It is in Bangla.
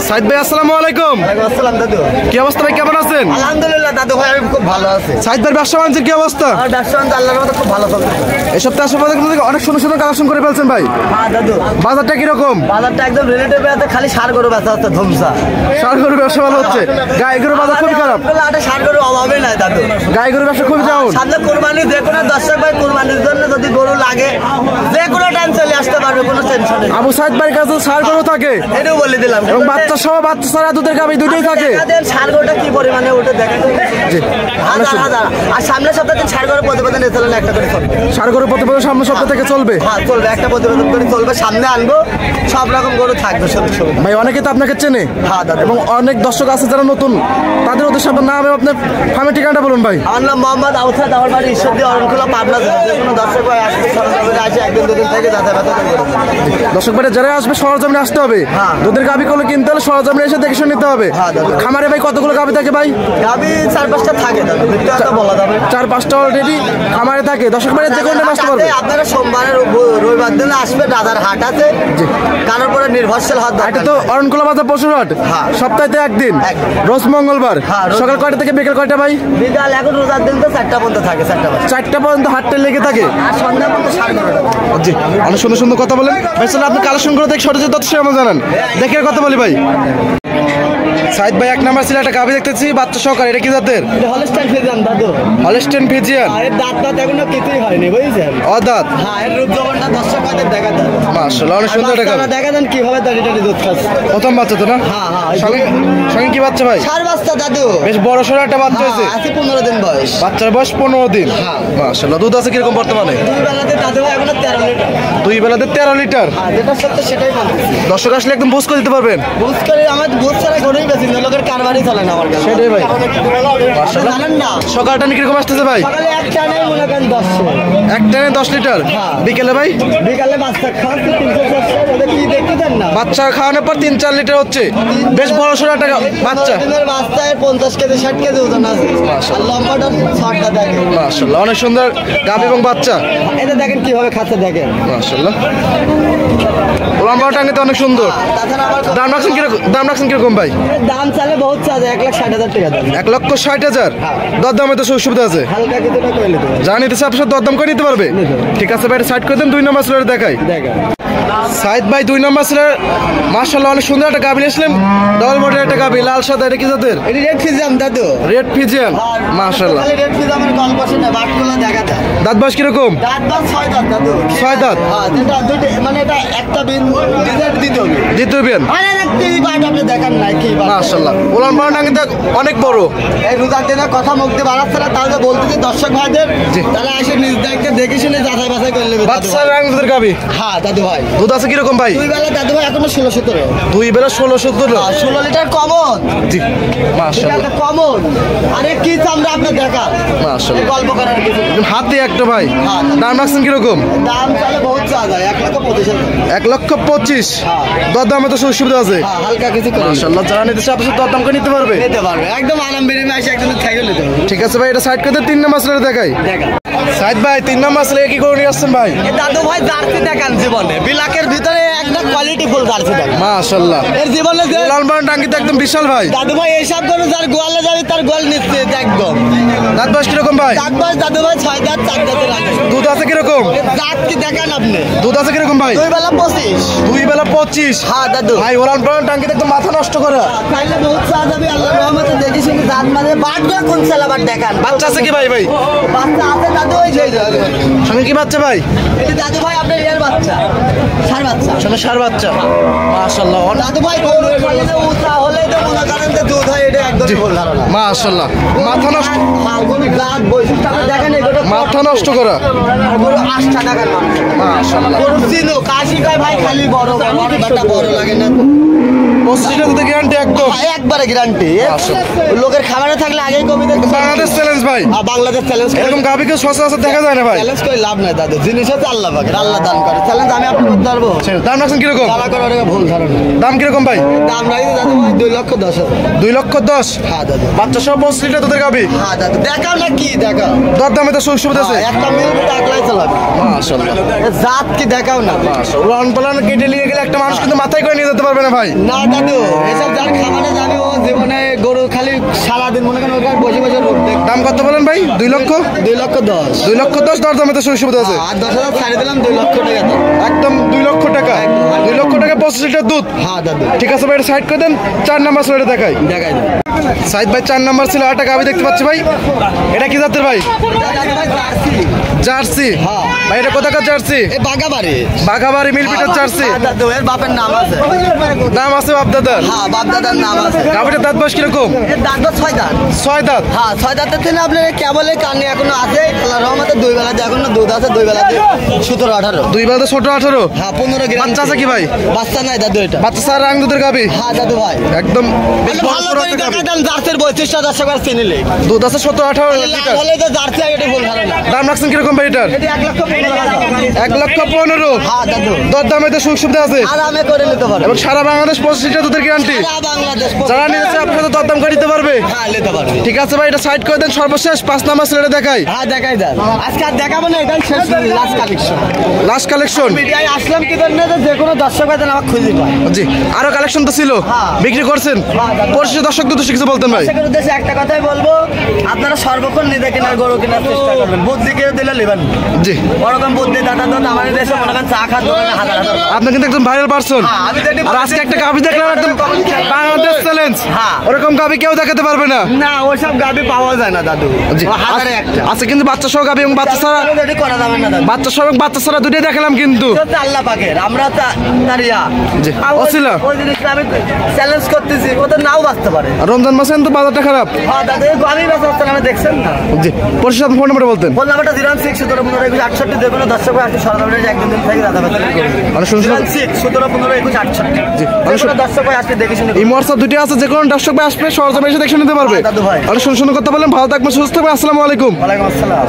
সাইদ ভাই আসসালামু আলাইকুম। ওয়ালাইকুম আসসালাম দাদু। কি অবস্থা ভাই, কেমন আছেন? আলহামদুলিল্লাহ দাদু ভাই, আমি খুব ভালো আছি। সাইদ ভাই ব্যবসা বাণিজ্যের কি অবস্থা? আমার ব্যবসা বাণিজ্য আল্লাহর রহমতে খুব ভালো চলছে। এই সপ্তাহে আশেপাশে অনেক সুন্দর সুন্দর কালেকশন করে ফেলছেন ভাই। হ্যাঁ দাদু। বাজারটা কিরকম? বাজারটা একদম রিলেটিভ আছে, খালি সার গরু বেচা হচ্ছে ধুমসা। ষাঁড় গরুর ব্যবসা ভালো হচ্ছে, গাই গরুর বাজার খুবই খারাপ। আটে সার গরু অভাবে নাই দাদু। গাই গরুর ব্যবসা খুবই ডাউন। সামনে কোরবানি, যে কোনো দর্শক ভাই কোরবানির জন্য যদি গরু লাগে যে কোনো টাইম চলে আসতে পারবে, কোনো টেনশন নেই। আবু সাইদ ভাইয়ের কাছে ষাঁড় গরু থাকে এটাও বলে দিলাম, এবং বাচ্চা সহ বাচ্চা ছাড়া দুধের গাভী দুটোই থাকে। সার গরুটা কি পরিমাণে ওটা দেখেন। হাজার হাজার। আর সামনের সপ্তাহে সার গরু প্রতিবেদন এসেছিলেন একটা করে চলবে। ষাঁড় গরু প্রতিবেদন সামনের সপ্তাহ থেকে চলবে। হ্যাঁ চলবে, একটা প্রতিবেদন করে চলবে, সামনে আনবো, সব রকম গরু থাকবে সবই সবই। ভাই অনেকে তো আপনাকে চেনে। হ্যাঁ দাদা। এবং অনেক দর্শক আছে যারা নতুন, তাদের উদ্দেশ্যে আপনার নাম এবং আপনার ফার্মের ঠিকানাটা বলুন ভাই। আমার নাম মোহাম্মদ আউসাদ, আমার বাড়ি ঈশ্বরদী অরণখোলা পাবনা। যে কোনো দর্শক ভাই আসবে সরজমিনে আসে, একদিন দুদিন থেকে যাতে ব্যথা দর্শক ভাই যারা আসবে সরজমিনে আসতে হবে। হ্যাঁ। দুধের গাভী গুলো কিনতে হলে সরজমিনে এসে দেখে শুনে নিতে হবে। হ্যাঁ দাদা। খামারে ভাই কতগুলো গাভী থাকে ভাই? গাভি 4-5টা থাকে দাদা, ভিতরে তো বলা যাবে। 4-5টা অলরেডি খামারে থাকে। দর্শক ভাই যে কোনটা আসতে পারবে। আপনারা সোমবারের রবিবার দিনে আসবে, রাজার হাট আছে, কারোর পরে নির্ভরশীল হাট। এটা তো অরণখোলা বাজার পশুর হাট। হ্যাঁ। সপ্তাহে একদিন, রোজ মঙ্গলবার। হ্যাঁ, রোজ। সকাল কয়টা থেকে বিকেল কয়টা ভাই? বিকাল এখন রোজার দিন তো 4টা পর্যন্ত থাকে, 4টা পর্যন্ত হাটটা লেগে থাকে। আর সন্ধ্যা পর্যন্ত সার গরুটা। জি, অনেক সুন্দর সুন্দর কথা বলেন ভাই। চলো আপনি কালেকশন করে দেখে সঠিক তথ্য আমার জানান। দেখে কথা বলি ভাই। সাইদ ভাই 1 নাম্বার ছিল একটা গাভী দেখতেছি বাচ্চা সহকারে, এটা কি জাতের? হলস্টাইন ফ্রিজিয়ান দাদু। Holstein Friesian. এর দাঁত এখনো কিছুই হয়নি, বুঝছেন? অদাঁত। হ্যাঁ, এর রূপ যৌবনটা দর্শক ভাইদের দেখা দেন। মাশাআল্লাহ, অনেক সুন্দর একটা গাভী। দেখা দেন কিভাবে দাঁড়িয়ে দুধ খাচ্ছে। প্রথম বাচ্চা তো না? হ্যাঁ হ্যাঁ। সঙ্গে সঙ্গে কি বাচ্চা ভাই? সার বাচ্চা দাদু। বেশ বড় সড়ো একটা বাচ্চা হয়েছে। আছে 15 দিন বয়স। বাচ্চার বয়স 15 দিন। হ্যাঁ। মাশাআল্লাহ, দুধ আছে কিরকম বর্তমানে? দুই বেলাতে দাদু ভাই এখনো 13 লিটার। দুই বেলাতে 13 লিটার। হ্যাঁ, যেটা সত্য সেটাই বলছি। দর্শক আসলে একদম বুঝ করে দিতে পারবেন। বুঝ করে আমার বুঝ ছাড়া গরুই বেশি না, লোকের কারবারই চলে না আমার কাছে। সেটাই ভাই। আপনি জানেন না সকালটা কিরকম আসতেছে ভাই? সকালে একটা নেই মনে করেন 10 এক টানে 10 লিটার। হ্যাঁ। বিকেলে ভাই? বিকালে বাচ্চা খাওয়াচ্ছে 300-400, ওদের কি দেখতে দেন না? বাচ্চা খাওয়ানোর পর 3-4 লিটার হচ্ছে। বেশ বড় সড়ো একটা বাচ্চা। দিনের বাচ্চায় 50 কেজি 60 কেজি ওজন আছে। আর লম্বাটা 60টা দেখেন। মাশাআল্লাহ, অনেক সুন্দর গাভী এবং বাচ্চা। এটা দেখেন কিভাবে খাচ্ছে দেখেন। মাশাআল্লাহ, লম্বা টাঙ্গিতে অনেক সুন্দর। তাছাড়া আমার দাম রাখছেন কিরকম ভাই? এর দাম চালে বহুত চার্জ, 1,60,000 টাকা দাম। 1,60,000। দরদামে তো সুবিধা আছে। হালকা কিছুটা করে নিতে হবে। যা নিতেছে আপনার দরদাম করে নিতে পারবে। ঠিক আছে ভাই, সাইড করে দেন। 2 নম্বর সিলার দেখাই। দেখেন সাইদ ভাই 2 নম্বর সিলার মাশাআল্লাহ অনেক সুন্দর একটা গাভী নিয়েছিলেন। ডবল বডির একটা গাভী, লাল সাদা। এটা কি জাতের? এটা রেড ফিজিয়াম দাদু। Red Friesian. মাশাআল্লাহ, খালি রেড ফিজিয়ামের গল্প শুনে বাটগুলো দেখা যায়। দাঁত বয়স কিরকম? দাঁত 6 দাঁত দাদু। 6 দাঁত। হ্যাঁ, যেটা দুটো মানে এটা একটা বিন দ্বিতীয় বিন। দ্বিতীয় বিয়ান। আরে না কি বাট আপনি দেখেন না কি বাট। মাশাআল্লাহ, উলান পালান টাঙ্গিতে অনেক বড়। এই রোজার দিনে কথা মুক্তি বাড়াচ্ছে না, তাহলে বলতেছি দর্শক ভাইদের জি। তারা এসে নিজ দায়িত্বে দেখে শুনে যাচাই বাছাই করে নেবে। বাচ্চা রাঙদের গাভী। হ্যাঁ দাদু ভাই। দুধ আছে কিরকম ভাই? দুই বেলা দাদু ভাই এখনো 16-17। 2 বেলা 16-17। 16 লিটার কমন। জি, মাশাআল্লাহ, এটা কমন। আরে কি চামড়া আপনি দেখা। মাশাআল্লাহ, গল্প করার কিছু নেই। হাতে একটা ভাই। হ্যাঁ। দাম রাখছেন কিরকম? দাম চালে বহুত চার্জ হয়, 1,25,000। 1,25,000। হ্যাঁ। দরদামে তো সুবিধা আছে। হ্যাঁ, হালকা কিছু করে মাশাআল্লাহ, যারা নিতেছে আপনার দরদাম করে নিতে পারবে। নিতে পারবে, একদম আরাম বেরিয়ে আসে একদম খাইয়ে নিতে পারবে। ঠিক আছে ভাই, এটা সাইড করে 3 নম্বর সিলার দেখাই। দেখা সাইদ ভাই 3 নম্বর সিলার কি করে নিয়ে আসছেন ভাই? এ দাদু ভাই জার্সি দেখান জীবনে, বিলাকের ভিতরে একটা কোয়ালিটি ফুল জার্সি দেখান। মাশাআল্লাহ, এর জীবনে যে লাল পালান টাঙ্গিতে একদম বিশাল ভাই। দাদু ভাই এইসব গরু যার গোয়ালে যাবে তার গোয়াল নিশ্চিত একদম। দাঁত বয়স কিরকম ভাই? দাঁত বয়স দাদু ভাই 6 দাঁত 4 দাঁতের আগে। দুধ আছে কিরকম? দাঁত কি দেখান আপনি? দুধ আছে কিরকম ভাই? 2 বেলা 25। 2 বেলা 25। হ্যাঁ দাদু ভাই ওলান পালান টাঙ্গিতে একদম মাথা নষ্ট করা। তাইলে বহুত চা যাবে, আল্লাহর রহমতে দেখি শুনি দাঁত মানে বাটটা কোন সেলাবার দেখান। বাচ্চা আছে কি ভাই? ভাই বাচ্চা আছে দাদু, ওই যে সঙ্গে কি বাচ্চা ভাই? এটা দাদু ভাই আপনার এর বাচ্চা, সার বাচ্চা। সঙ্গে ষাঁড় বাচ্চা। মাশাআল্লাহ, দাদু ভাই গরু খাইলে উঁচা হলে তো মনে করেন যে দুধ হয়, এটা একদমই ভুল ধারণা। মাশাআল্লাহ, মাথা নষ্ট, গরু গাছ বৈশিষ্ট্য আপনি দেখেন, এগুলো মাথা নষ্ট করা। গরু 8টা টাকার মানুষ। মাশাআল্লাহ, গরু চিনো কাশি কয় ভাই, খালি বড় বড় বাটা বড় লাগে না। 25টা দুধে গ্যারান্টি একদম। একবারে গ্যারান্টি। লোকের খাবারে থাকলে আগেই কবিতা বাংলাদেশ চ্যালেঞ্জ ভাই। বাংলাদেশ চ্যালেঞ্জ। এরকম গাভীকে সচরাচর দেখা যায় না ভাই। চ্যালেঞ্জ করে লাভ নাই দাদু, জিনিস হচ্ছে আল্লাহ পাকের, আল্লাহ দান করে। চ্যালেঞ্জ আমি আপনি করতে পারবো? দাম রাখছেন কিরকম? তারা করে ওটা ভুল ধারণা। দাম কিরকম ভাই? দাম রাখি দাদু ভাই 2,10,000। 2,10,000। হ্যাঁ দাদু। বাচ্চা সহ 25 লিটার দুধের গাভী। হ্যাঁ দাদু, দেখাও না কি দেখাও। দরদামে তো সুবিধা আছে। একটা মিল একলাই চালাবে। মাশাআল্লাহ, জাত কি দেখাও না। উলান পালান কেটে নিয়ে গেলে একটা মানুষ কিন্তু মাথায় করে নিয়ে যেতে পারবে না ভাই। না দাদু এসব যার খাবারে যাবে ও জীবনে গরু খালি সারাদিন মনে করেন ওখানে বসে বসে রোদ দেখবে। দাম কত বলেন ভাই? 2 লক্ষ 2,10,000 2 লক্ষ 10 দরদামে তো সুবিধা আছে। আর 10,000 ছাড়ে দিলাম 2 লক্ষ টাকা দাম। একদম 2 লক্ষ টাকা 2 লক্ষ টাকা 25 লিটার দুধ। হ্যাঁ দাদু ঠিক আছে ভাই, এটা সাইড করে দেন। 4 নাম্বার ছিল, এটা দেখাই। দেখাই দাও সাইদ ভাই 4 নাম্বার ছিল, একটা গাভি দেখতে পাচ্ছি ভাই। এটা কি জাতের ভাই? জার্সি। হ্যাঁ। ভাই এটা কোথাকার জার্সি? এই বাগাবাড়ি বাঘাবাড়ি মিলপিটার জার্সি। হ্যাঁ দাদু এর বাপের নাম আছে। দাম আছে বাপ দাদার? হ্যাঁ বাপ দাদার নাম আছে। গাভিটার দাঁত বয়স কিরকম? এর দাঁত তো 6 দাঁত। 6 দাঁত। হ্যাঁ 6 দাঁতের থেকে আপনার কেবলের কানে এখনো আছে। আল্লাহর রহমতে 2 বেলাতে এখনো দুধ আছে, 2 বেলাতে 17-18। 2 বেলাতে 17-18। হ্যাঁ 15 গ্রাম। বাচ্চা আছে কি ভাই? বাচ্চা নাই দাদু এটা। বাচ্চা সার রাং দুধের গাভি। হ্যাঁ দাদু ভাই একদম বেশ বড় ভালো সড়ো করে একটা গাভী। দেখা দেন জার্সির 35টা দর্শক আর চিনিলে দুধ আছে 17-18 লিটার। বলে যে জার্সি এটা ভুল ধারণা। দাম রাখছেন কিরকম ভাই এটার? এটা 1,15,000। 1,15,000। হ্যাঁ দাদু দর দামে তো সুযোগ সুবিধা আছে আরামে করে নিতে পারবে। এবং সারা বাংলাদেশ 25 লিটার দুধের গ্যারান্টি। সারা বাংলাদেশ যারা নিয়েছে আপনার সাথে দরদাম করে দিতে পারবে। হ্যাঁ নিতে পারবে। ঠিক আছে ভাই, এটা সাইড করে দেন। সর্বশেষ 5 নাম্বার ছেলেটা দেখাই। হ্যাঁ দেখাই দেন। আজকে আর দেখাবো না, এটাই শেষ লাস্ট কালেকশন। Last collection. মিডিয়ায় আসলাম কি জন্য যে কোনো দর্শক হয়তো আমাকে খুঁজে পায়। জি, আরো কালেকশন তো ছিল, হ্যাঁ। বিক্রি করছেন। পরিশেষে দর্শকদের তো কিছু বলতেন ভাই। দর্শকের উদ্দেশ্যে একটা কথাই বলবো, আপনারা সর্বক্ষণ নিজে কেনার গরু কেনার চেষ্টা করবেন। বুদ্ধি কেউ দিলে নেবেন। জি, ওরকম বুদ্ধি দাদা তো আমাদের দেশে মনে করেন চা খাওয়ার দোকানে হাজার হাজার। আপনি কিন্তু একদম ভাইরাল পারসন। হ্যাঁ, আমি যেটি আর আজকে একটা গাভি দেখলাম একদম বাংলাদেশ চ্যালেঞ্জ। হ্যাঁ। ওরকম গাভি কেউ দেখাতে পারবে না। না ওইসব গাভি পাওয়া যায় না দাদু। জি, ও হাজারে একটা। আজকে কিন্তু বাচ্চা সহ গাভি এবং বাচ্চা ছাড়া, যেটি করা যাবে না দাদু। বাচ্চা সহ এবং বাচ্চা ছাড়া দুটোই দেখালাম কিন্তু। এটা হচ্ছে আল্লাহ পাকের, আমরা তারিয়া। জি, আর ওই- অছিলা। ওই জিনিসটা আমি চ্যালেঞ্জ করতেছি, ওদের নাও বাঁচতে পারে। আর রমজান মাসে তো বাজারটা খারাপ। হ্যাঁ দাদু এই আমি বাঁচতে আমি দেখছেন না। জি, পরিশেষে আপনি ফোন নাম্বার বলতেন। বললাম এটা 06-17-15-21-68 যে কোনো দর্শক আসতে সরকারের একদিন দিন থেকে দাদা বাচ্চা মানে শুনছেন? 06-17-15-21-68 জি, যে কোনো দর্শক আসতে দেখে শুনে এই মোয়ার্সা দুটি আছে, যে কোনো দর্শক ভাই আসবে সরজমে এসে দেখে নিতে পারবে। হ্যাঁ, দাদু ভাই। আর শুনে কথা বলেন, ভালো থাকবেন, সুস্থ থাকবেন। আসসালামু আলাইকুম। ওয়ালাইকুম আসসালাম।